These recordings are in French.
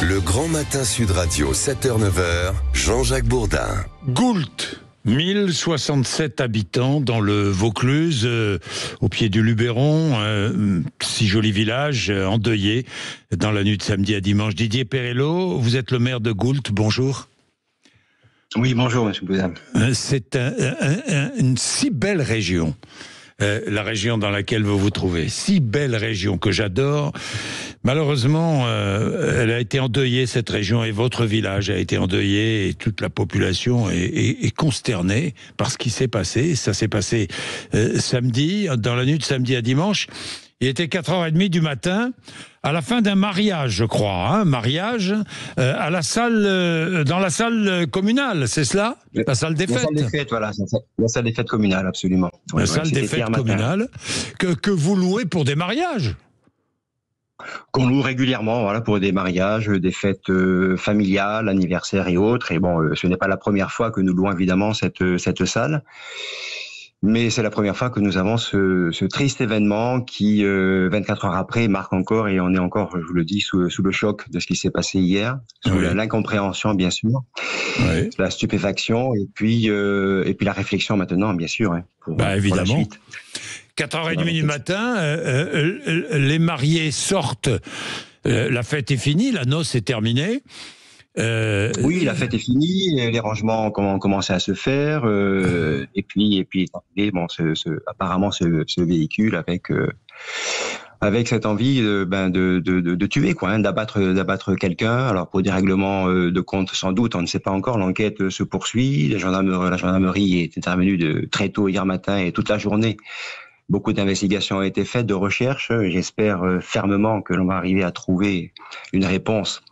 Le Grand Matin Sud Radio, 7h-9h, Jean-Jacques Bourdin. Goult, 1067 habitants dans le Vaucluse, au pied du Luberon, si joli village, endeuillé dans la nuit de samedi à dimanche. Didier Perello, vous êtes le maire de Goult, bonjour. Oui, bonjour, monsieur Bourdin. C'est une si belle région. La région dans laquelle vous vous trouvez. Si belle région que j'adore. Malheureusement, elle a été endeuillée, cette région, et votre village a été endeuillé, et toute la population est consternée par ce qui s'est passé. Ça s'est passé samedi, dans la nuit de samedi à dimanche. Il était 4h30 du matin, à la fin d'un mariage, je crois, mariage à la salle, dans la salle communale, c'est cela ? La salle des fêtes. La salle des fêtes, voilà, la salle des fêtes communale, absolument. La salle des fêtes communale que vous louez pour des mariages. Qu'on loue régulièrement, voilà, pour des mariages, des fêtes familiales, anniversaires et autres. Et bon, ce n'est pas la première fois que nous louons évidemment cette salle. Mais c'est la première fois que nous avons ce triste événement qui, 24 heures après, marque encore, et on est encore, je vous le dis, sous le choc de ce qui s'est passé hier, sous l'incompréhension, bien sûr, la stupéfaction, et puis la réflexion maintenant, bien sûr, pour évidemment. la suite. 4h30 du matin, les mariés sortent, la fête est finie, la noce est terminée. Oui, la fête est finie, les rangements ont commencé à se faire, et puis est arrivé, apparemment ce véhicule avec cette envie de tuer, d'abattre quelqu'un. Alors pour des règlements de compte, sans doute, on ne sait pas encore. L'enquête se poursuit. La gendarmerie est intervenue très tôt hier matin et toute la journée. Beaucoup d'investigations ont été faites, de recherches. J'espère fermement que l'on va arriver à trouver une réponse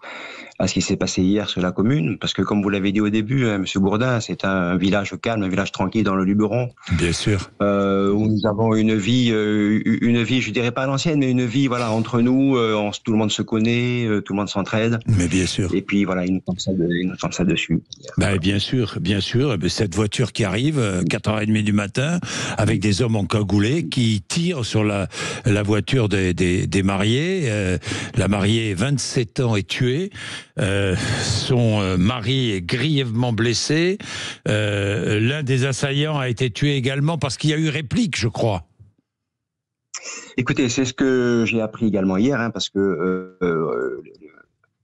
à ce qui s'est passé hier sur la commune, parce que comme vous l'avez dit au début, monsieur Bourdin, c'est un village calme, un village tranquille dans le Luberon. Bien sûr. Où nous avons une vie, je dirais pas à l'ancienne, mais une vie, voilà, entre nous, tout le monde se connaît, tout le monde s'entraide. Mais bien sûr. Et puis voilà, il nous tombe ça dessus. Bien sûr. Cette voiture qui arrive, 4h30 du matin, avec des hommes encagoulés qui tirent sur la voiture des mariés. La mariée, 27 ans, est tuée. Son mari est grièvement blessé. L'un des assaillants a été tué également parce qu'il y a eu réplique, je crois. Écoutez, c'est ce que j'ai appris également hier, parce que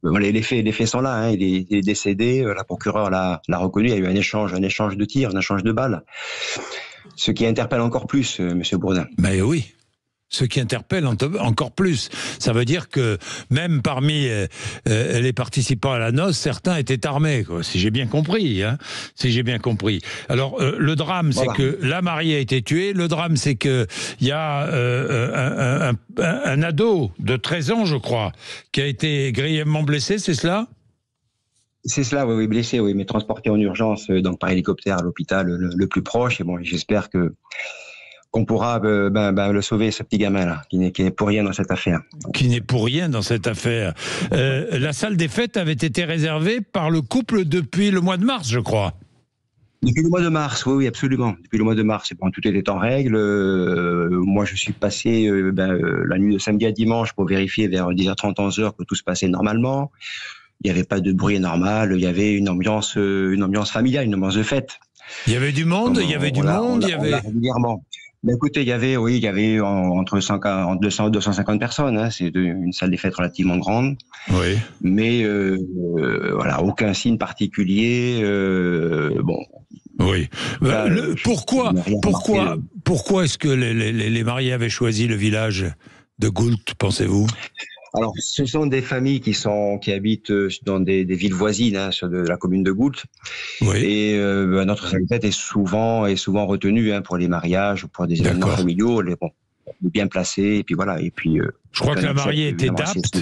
les faits sont là. Il est décédé. La procureure l'a reconnu. Il y a eu un échange de tirs, un échange de balles. Ce qui interpelle encore plus, monsieur Bourdin. Oui. Ce qui interpelle encore plus. Ça veut dire que même parmi les participants à la noce, certains étaient armés, si j'ai bien compris. Alors, le drame, c'est que la mariée a été tuée. Le drame, c'est qu'il y a un ado de 13 ans, je crois, qui a été grièvement blessé, c'est cela ? C'est cela, oui, blessé, oui, mais transporté en urgence donc par hélicoptère à l'hôpital le plus proche. Et bon, j'espère qu'on pourra le sauver, ce petit gamin-là, qui n'est pour rien dans cette affaire. Qui n'est pour rien dans cette affaire. La salle des fêtes avait été réservée par le couple depuis le mois de mars, je crois. Depuis le mois de mars, oui, absolument. Depuis le mois de mars, tout était en règle. Moi, je suis passé la nuit de samedi à dimanche pour vérifier vers 10h30, 11h que tout se passait normalement. Il n'y avait pas de bruit normal, il y avait une ambiance familiale, une ambiance de fête. Il y avait du monde, régulièrement. Écoutez, il y avait entre 200 et 250 personnes. C'est une salle des fêtes relativement grande. Oui. Mais aucun signe particulier. Oui. Pourquoi est-ce que les mariés avaient choisi le village de Goult, pensez-vous ? Alors, ce sont des familles qui habitent dans des villes voisines, de la commune de Goult. Oui. Et notre salle de fête est souvent retenue pour les mariages ou pour des événements familiaux. Bien placés, et puis voilà. Et puis. Je crois que la mariée était apte,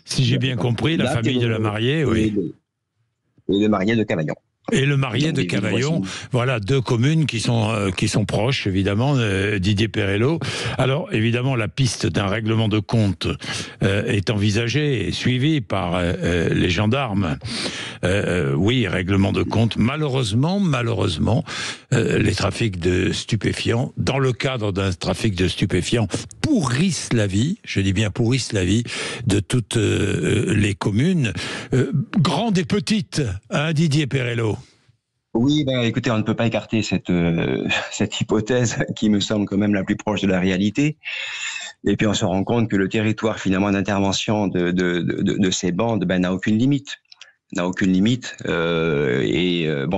si j'ai bien compris, la famille de la mariée, oui. Et le marié de Cavaillon. Et le marié de Cavaillon, voilà, deux communes qui sont proches, évidemment, Didier Perello. Alors, évidemment, la piste d'un règlement de compte est envisagée et suivie par les gendarmes. oui, règlement de compte. Malheureusement, les trafics de stupéfiants, dans le cadre d'un trafic de stupéfiants, pourrissent la vie, je dis bien pourrissent la vie, de toutes les communes, grandes et petites, hein, Didier Perello? Oui, écoutez, on ne peut pas écarter cette hypothèse qui me semble quand même la plus proche de la réalité. Et puis on se rend compte que le territoire finalement d'intervention de ces bandes n'a aucune limite. Bon,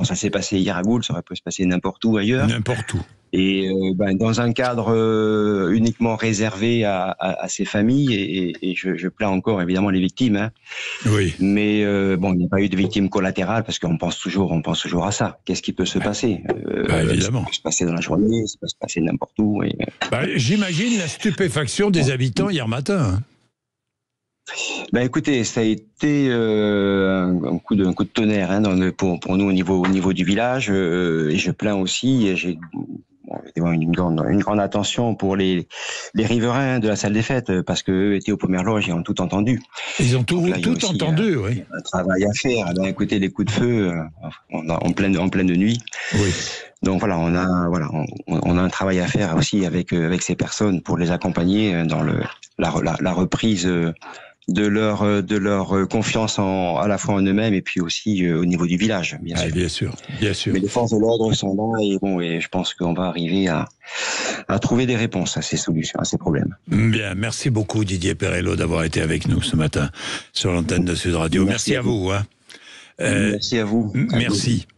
ça s'est passé hier à Goul, ça aurait pu se passer n'importe où ailleurs. N'importe où. Et dans un cadre uniquement réservé à ces familles, et je plains encore évidemment les victimes, hein. Oui. Mais bon, il n'y a pas eu de victimes collatérales parce qu'on pense toujours à ça. Qu'est-ce qui peut se passer? Évidemment. Ça peut se passer dans la journée, ça peut se passer n'importe où. J'imagine la stupéfaction des habitants hier matin. Écoutez, ça a été un coup de tonnerre, hein, pour nous au niveau du village. Et je plains aussi. Et j'ai une grande attention pour les riverains de la salle des fêtes, parce qu'eux étaient aux premières loges et ont tout entendu. Ils ont tout entendu, oui. Un travail à faire. Écoutez, les coups de feu en pleine nuit. Oui. Donc voilà, on a un travail à faire aussi avec ces personnes pour les accompagner dans la reprise de leur confiance à la fois en eux-mêmes et puis aussi au niveau du village, bien sûr. Bien sûr. Mais les forces de l'ordre sont là et je pense qu'on va arriver à trouver des réponses à ces solutions, à ces problèmes. Bien, merci beaucoup Didier Perello d'avoir été avec nous ce matin sur l'antenne de Sud Radio. Merci à vous. Hein. Merci à vous.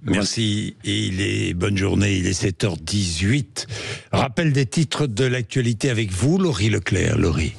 Merci. Et bonne journée, il est 7h18. Rappel des titres de l'actualité avec vous, Laurie Leclerc. Laurie.